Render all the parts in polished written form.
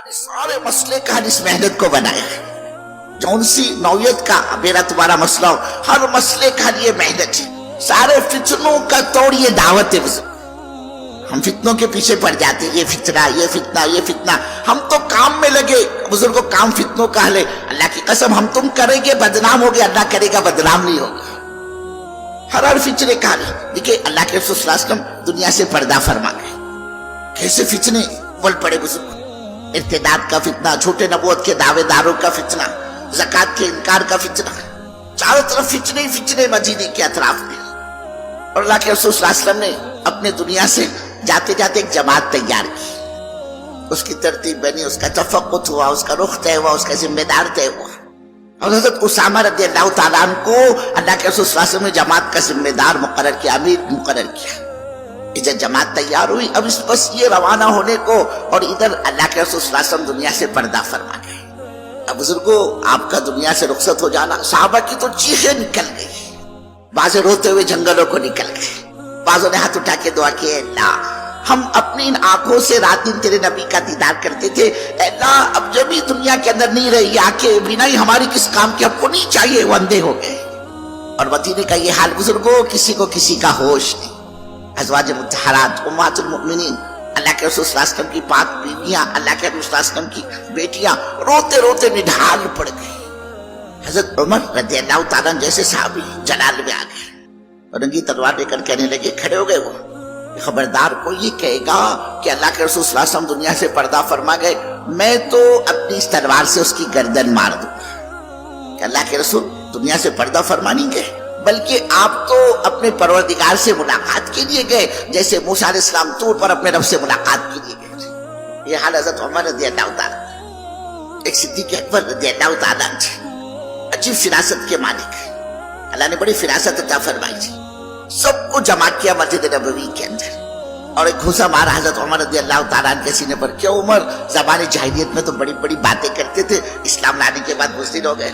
سارے مسئلے کا حل اس محنت کو بنایا ہے. جون سی نوعیت کا میرا تمہارا مسئلہ ہو، ہر مسئلے کا حل یہ محنت ہے. سارے فتنوں کا توڑ یہ دعوت ہے. ہم فتنوں کے پیچھے پڑ جاتے ہیں، یہ فتنہ یہ فتنہ یہ فتنہ. ہم تو کام میں لگے. بزرگوں کام فتنوں کا حل ہے. اللہ کی قسم ہم تم کریں گے بدنام ہوگے، اللہ کرے گا بدنام نہیں ہوگا. ہر فتنے کا حل. دیکھیں اللہ کے رسول صلی اللہ علیہ وسلم دنیا سے پردہ فرما گئے. کیسے فتنے بول پڑے بزرگ. ارتداد کا فتنہ، جھوٹے نبوت کے دعوے داروں کا فتنہ، زکوٰۃ کے انکار کا فتنہ. چاروں طرف فتنے ہی فتنے مدینے کے اطراف میں. اور اللہ کے رسول صلی اللہ علیہ وسلم نے اپنے دنیا سے جاتے جاتے ایک جماعت تیار کی. اس کی ترتیب بنی، اس کا تفقت ہوا، اس کا رخ طے ہوا، اس کا ذمہ دار طے ہوا. اور حضرت اسامہ رضی اللہ تعالیٰ عنہ کو اللہ کے رسول صلی اللہ علیہ وسلم نے جماعت کا ذمہ دار مقرر کیا، امیر مقرر کیا. جب جماعت تیار ہوئی اب بس یہ روانہ ہونے کو، اور ادھر اللہ کے رسول صلی اللہ علیہ وسلم دنیا سے پردہ فرما گئے. اب بزرگوں آپ کا دنیا سے رخصت ہو جانا، صحابہ کی تو چیخیں نکل گئی. بعض روتے ہوئے جنگلوں کو نکل گئے، بعضوں نے ہاتھ اٹھا کے دعا کی، اللہ ہم اپنی ان آنکھوں سے رات دن تیرے نبی کا دیدار کرتے تھے، اللہ اب جب ہی دنیا کے اندر نہیں رہی آنکھیں بنا ہی ہماری کس کام کی، ہم کو نہیں چاہیے، وہ اندھے ہو گئے. اور مدینے کا یہ حال بزرگوں، کسی کو کسی کا ہوش نہیں. ازواج مطہرات امہات المؤمنین، اللہ کے رسول صلی اللہ علیہ وسلم کی پاک بیویاں، اللہ کے رسول صلی اللہ علیہ وسلم کی بیٹیاں روتے روتے نڈھال پڑ گئی. حضرت عمر رضی اللہ تعالیٰ جیسے صحابی جلال میں آ گئے، رنگی تلوار لے کر کہنے لگے، کھڑے ہو گئے وہ، خبردار کو یہ کہے گا کہ اللہ کے رسول صلی اللہ علیہ وسلم دنیا سے پردہ فرما گئے، میں تو اپنی اس تلوار سے اس کی گردن مار دوں گا. کہ اللہ کے رسول دنیا سے پردہ فرما نہیں گئے، بلکہ آپ تو اپنے پروردگار سے ملاقات کے لیے گئے، جیسے موسیٰ علیہ السلام طور پر اپنے رب سے ملاقات کے لیے گئے. یہ حال حضرت عمر رضی اللہ تعالیٰ، ایک صدیق اکبر رضی اللہ تعالیٰ عجیب فراست کے مالک، اللہ نے بڑی فراست عطا فرمائی تھی. سب کو جمع کیا مسجد نبوی کے اندر، اور ایک گھوسا مارا حضرت عمر رضی اللہ تعالیٰ کے سینے پر. کیا عمر زبان جاہلیت میں تو بڑی بڑی باتیں کرتے تھے، اسلام لانے کے بعد مسلم ہو گئے.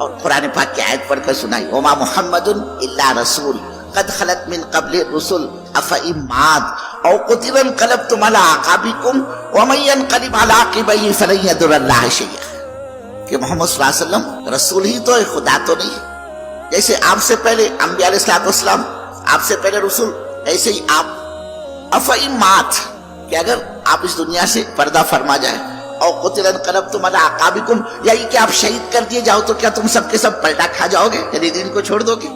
اور قرآن پاک کی آیت پڑھ کر سنائی، وما محمد الا رسول قد خلت من قبل الرسل افئن مات او قتل انقلبتم على اعقابكم ومن ينقلب على عقبيه فلن يضر الله شيئا. کہ محمد صلی اللہ علیہ وسلم رسول ہی تو ہے، خدا تو نہیں ہے. جیسے آپ سے پہلے انبیاء علیہ السلام، آپ سے پہلے رسول، ایسے ہی آپ. افئن مات، کہ اگر آپ اس دنیا سے پردہ فرما جائے، او قتل انقلبتم علی اعقابکم، یعنی کہ آپ شہید کر دیے جاؤ، تو کیا تم سب کے سب پلٹا کھا جاؤ گے، یعنی دین کو چھوڑ دو گے؟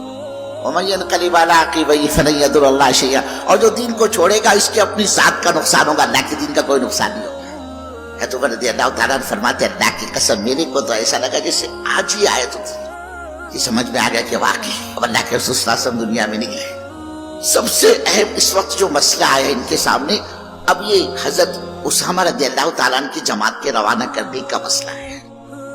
ومن ينقلب على عقبيه فلن يضر الله شيئا. اور جو دین کو چھوڑے گا اس کے اپنی ذات کا نقصان ہوگا، اللہ کے دین کا کوئی نقصان نہیں ہوگا. حضرت عمر رضی اللہ تعالیٰ فرماتے، اللہ کی قسم میرے کو تو ایسا لگا جیسے آج ہی آیت ہوتی. یہ سمجھ میں آ گیا کہ واقعی اب اللہ کے رسول صلی اللہ علیہ وسلم دنیا میں نہیں ہے. سب سے اہم اس وقت جو مسئلہ آیا ان کے سامنے، اب یہ حضرت اسامہ رضی اللہ تعالیٰ عنہ کی جماعت کے روانہ کرنے کا مسئلہ ہے.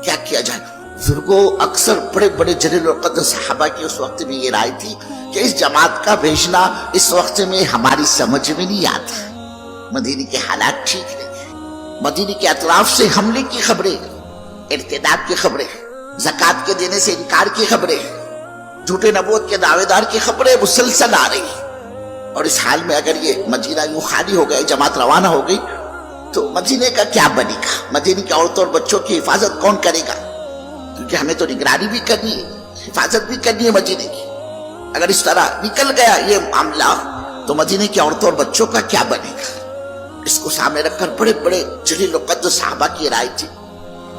کیا کیا جائے؟ بزرگوں اکثر بڑے بڑے جلیل القدر صحابہ کی اس وقت میں یہ رائے تھی کہ اس جماعت کا بھیجنا اس وقت میں ہماری سمجھ میں نہیں آتا. مدینے کے حالات ٹھیک نہیں ہیں، مدینے کے اطراف سے حملے کی خبریں، ارتداد کی خبریں، زکوٰۃ کے دینے سے انکار کی خبریں، جھوٹے نبوت کے دعوے دار کی خبریں مسلسل آ رہی. اور اس حال میں اگر یہ مدینہ یوں خالی ہو گئے، جماعت روانہ ہو گئی، تو مدینے کا کیا بنے گا؟ مدینے کی عورتوں اور بچوں کی حفاظت کون کرے گا؟ کیونکہ ہمیں تو نگرانی بھی کرنی ہے، حفاظت بھی کرنی ہے مدینے کی. اگر اس طرح نکل گیا یہ معاملہ تو مدینے کی عورتوں اور بچوں کا کیا بنے گا؟ اس کو سامنے رکھ کر بڑے بڑے جلیل القدر صحابہ کی رائے تھی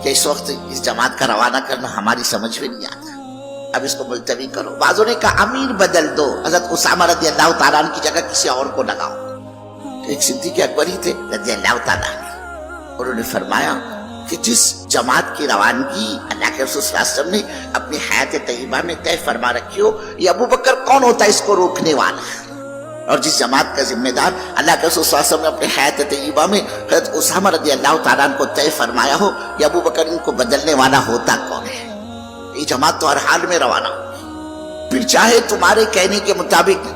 کہ اس وقت اس جماعت کا روانہ کرنا ہماری سمجھ میں نہیں آتا، اب اس کو ملتوی کرو. بعضوں نے کہا امیر بدل دو، حضرت اسامہ رضی اللہ تعالیٰ عنہ کی جگہ کسی اور کو لگاؤ. ایک صدیق اکبر ہی تھے رضی اللہ تعالیٰ عنہ، انہوں نے فرمایا کہ جس جماعت کی روانگی اللہ کے رسول صلی اللہ علیہ وسلم نے اپنی حیات طیبہ میں طے فرما رکھی ہو، یہ ابو بکر کون ہوتا ہے اس کو روکنے والا؟ اور جس جماعت کا ذمہ دار اللہ کے رسول صلی اللہ علیہ وسلم نے اپنے حیات طیبہ میں حضرت اسامہ رضی اللہ تعالیٰ عنہ کو طے فرمایا ہو، یہ ابو بکر ان کو بدلنے والا ہوتا کون ہے؟ یہ جماعت تو ہر حال میں روانہ ہو. پھر چاہے تمہارے کہنے کے مطابق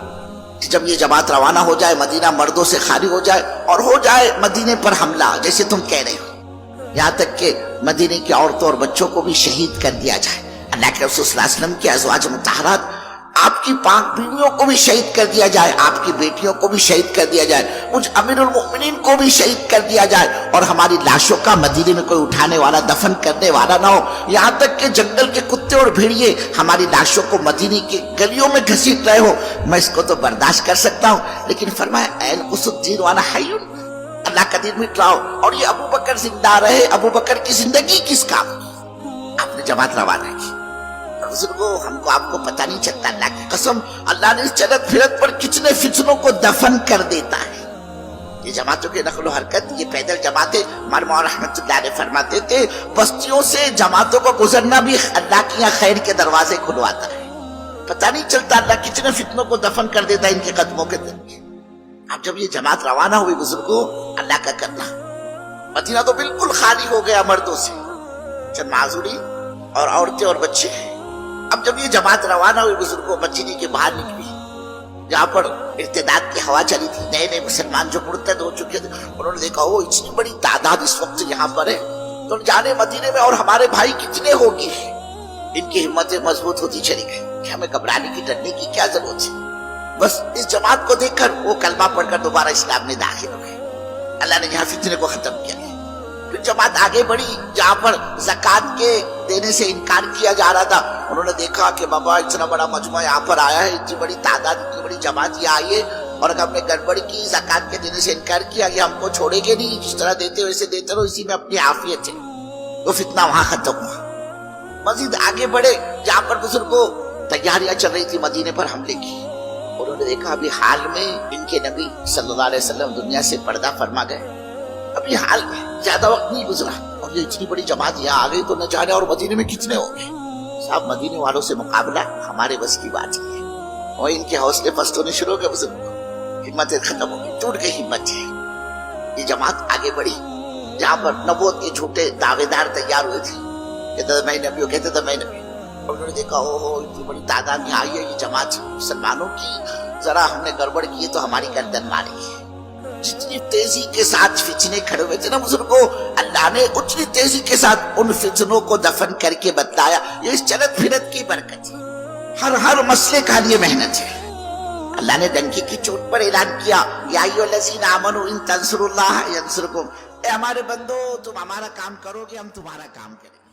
جب یہ جماعت روانہ ہو جائے، مدینہ مردوں سے خالی ہو جائے اور ہو جائے مدینے پر حملہ جیسے تم کہہ رہے ہو، یہاں تک کہ مدینے کی عورتوں اور بچوں کو بھی شہید کر دیا جائے. اللہ کے رسول صلی اللہ علیہ وسلم کی ازواج مطہرات آپ کی پاک بیویوں کو بھی شہید کر دیا جائے, آپ کی بیٹیوں کو بھی شہید کر دیا جائے, مجھ امیر المؤمنین کو بھی شہید کر دیا جائے, اور ہماری لاشوں کا مدینے میں کوئی اٹھانے والا دفن کرنے والا نہ ہو, یہاں تک کہ جنگل کے کتے اور بھیڑیے ہماری لاشوں کو مدینے کی گلیوں میں گھسیٹ رہے ہو, میں اس کو تو برداشت کر سکتا ہوں. لیکن فرمایا اینقص الدین وانا حی, اللہ کا دین مٹ رہا ہو اور یہ ابو بکر زندہ رہے, ابو بکر کی زندگی کس کام. آپ نے جماعت روانہ کی. بزرگوں ہم کو آپ کو پتہ نہیں چلتا, اللہ کی قسم اللہ نے اس چلت پھرت پر کتنے فتنوں کو دفن کر دیتا ہے. یہ جماعتوں کی نقل و حرکت, یہ پیدل جماعتیں, ہمارے مولانا رحمۃ اللہ علیہ فرماتے تھے بستیوں سے جماعتوں کو گزرنا بھی اللہ کے یہاں خیر کے دروازے کھلواتا ہے. پتہ نہیں چلتا اللہ کتنے فتنوں کو دفن کر دیتا ہے ان کے قدموں کے ذریعے. اب جب یہ جماعت روانہ ہوئی بزرگوں, اللہ کا کرنا, مدینہ تو بالکل خالی ہو گیا مردوں سے, چند معذوری اور عورتیں اور بچے ہیں. اب جب یہ جماعت روانہ ہوئی بزرگوں, مدینے کے باہر نکلی جہاں پر ارتداد کی ہوا چلی تھی, نئے نئے مسلمان جو مرتد ہو چکے تھے, انہوں نے دیکھا وہ اتنی بڑی تعداد اس وقت یہاں پر ہے, تو جانے مدینے میں اور ہمارے بھائی کتنے ہوگی. ان کی ہمتیں مضبوط ہوتی چلی گئی کہ ہمیں گھبرانے کی, ڈرنے کی کیا ضرورت ہے. بس اس جماعت کو دیکھ کر وہ کلمہ پڑھ کر دوبارہ اسلام میں داخل ہو گئے. اللہ نے یہاں فتنے کو ختم کیا. پھر جماعت آگے بڑھی جہاں پر زکوٰۃ کے دینے سے انکار کیا جا رہا تھا, انہوں نے دیکھا کہ بابا اتنا بڑا مجموعہ یہاں پر آیا ہے, اتنی بڑی تعداد, اتنی بڑی جماعت یہ آئی ہے, اور اگر ہم نے گڑبڑ کی, زکوٰۃ کے دینے سے انکار کیا, یہ ہم کو چھوڑے گے نہیں, جس طرح دیتے ویسے دیتے رہو, اسی میں اپنی عافیت ہے. وہ فتنہ وہاں ختم ہوا. مزید آگے بڑھے جہاں پر بزرگوں تیاریاں چل رہی تھی مدینے پر حملے کی, انہوں نے دیکھا ابھی حال میں ان کے نبی صلی اللہ علیہ وسلم دنیا سے پردہ فرما گئے. ابھی حال میں زیادہ وقت نہیں گزرا اور یہ اتنی بڑی جماعت یہاں آ گئی, تو نہ جانے اور مدینے میں کتنے ہوں گے. صاحب مدینے والوں سے مقابلہ ہمارے بس کی بات ہے. اور ان کے حوصلے پست ہونے شروع ہو گئے بزرگوں, ہمتیں ختم ہو گئی, ٹوٹ گئی ہمت ہے. یہ جماعت آگے بڑھی جہاں پر نبوت کے جھوٹے دعوے دار تیار ہوئے تھے, کہتے تھے میں نبی ہوں, کہتے تھے میں نبی. اور انہوں نے دیکھا او اتنی بڑی تعداد یہاں آئی ہے, یہ جماعت مسلمانوں کی, ذرا ہم نے گڑبڑ کی تو ہماری گردن ماری ہے. جتنی تیزی کے ساتھ فتنے کھڑے ہوئے تھے نا بزرگوں, اللہ نے اتنی تیزی کے ساتھ ان فتنوں کو دفن کر کے بتلایا. یہ اس چلت پھرت کی برکت ہے, ہر مسئلے کا لیے محنت ہے. اللہ نے ڈنکی کی چوٹ پر اعلان کیا, یا ایھا الذین آمنوا ان تنصروا اللہ ینصرکم, اے ہمارے بندو تم ہمارا کام کرو گے ہم تمہارا کام کریں گے.